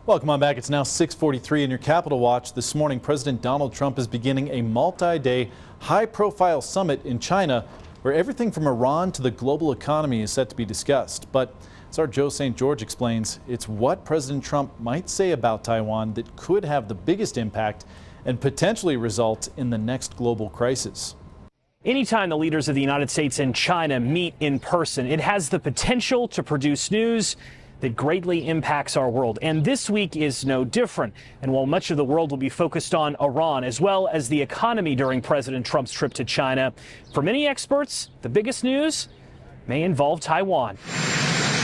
Welcome on back. It's now 6:43 in your Capitol Watch. This morning, President Donald Trump is beginning a multi-day, high-profile summit in China where everything from Iran to the global economy is set to be discussed. But as our Joe St. George explains, it's what President Trump might say about Taiwan that could have the biggest impact and potentially result in the next global crisis. Anytime the leaders of the United States and China meet in person, it has the potential to produce news that greatly impacts our world. And this week is no different. And while much of the world will be focused on Iran as well as the economy during President Trump's trip to China, for many experts, the biggest news may involve Taiwan.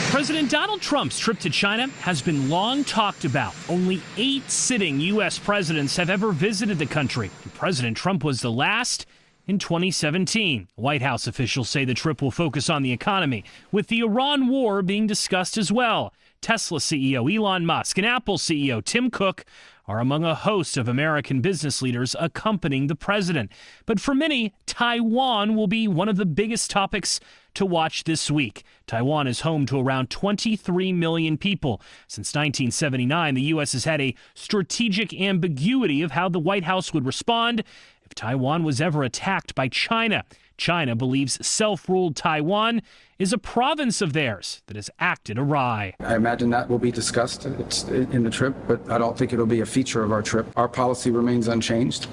President Donald Trump's trip to China has been long talked about. Only 8 sitting U.S. presidents have ever visited the country. And President Trump was the last in 2017. White House officials say the trip will focus on the economy, with the Iran war being discussed as well. Tesla CEO Elon Musk and Apple CEO Tim Cook are among a host of American business leaders accompanying the president. But for many, Taiwan will be one of the biggest topics to watch this week. Taiwan is home to around 23 million people. Since 1979, the U.S. has had a strategic ambiguity of how the White House would respond if Taiwan was ever attacked by China. China believes self-ruled Taiwan is a province of theirs that has acted awry. I imagine that will be discussed in the trip, but I don't think it'll be a feature of our trip. Our policy remains unchanged.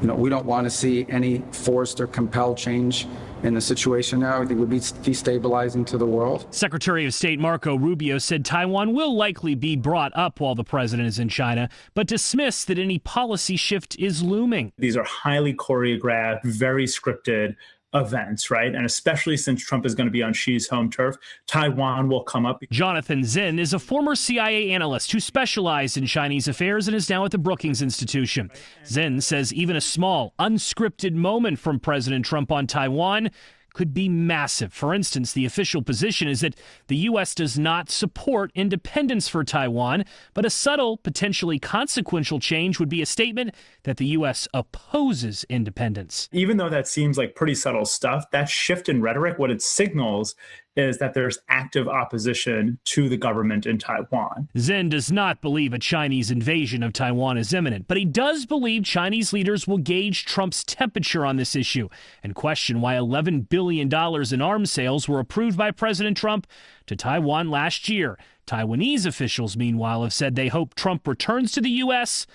We don't want to see any forced or compelled change in the situation now. I think it would be destabilizing to the world. Secretary of State Marco Rubio said Taiwan will likely be brought up while the president is in China, but dismissed that any policy shift is looming. These are highly choreographed, very scripted events, right? And especially since Trump is going to be on Xi's home turf, Taiwan will come up. Jonathan Zinn is a former CIA analyst who specialized in Chinese affairs and is now at the Brookings Institution. Zinn says even a small, unscripted moment from President Trump on Taiwan could be massive. For instance, the official position is that the U.S. does not support independence for Taiwan, but a subtle, potentially consequential change would be a statement that the U.S. opposes independence. Even though that seems like pretty subtle stuff, that shift in rhetoric, what it signals is that there's active opposition to the government in Taiwan. Zinn does not believe a Chinese invasion of Taiwan is imminent, but he does believe Chinese leaders will gauge Trump's temperature on this issue and question why $11 billion in arms sales were approved by President Trump to Taiwan last year. Taiwanese officials, meanwhile, have said they hope Trump returns to the U.S.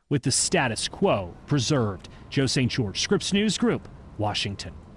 with the status quo preserved. Joe St. George, Scripps News Group, Washington.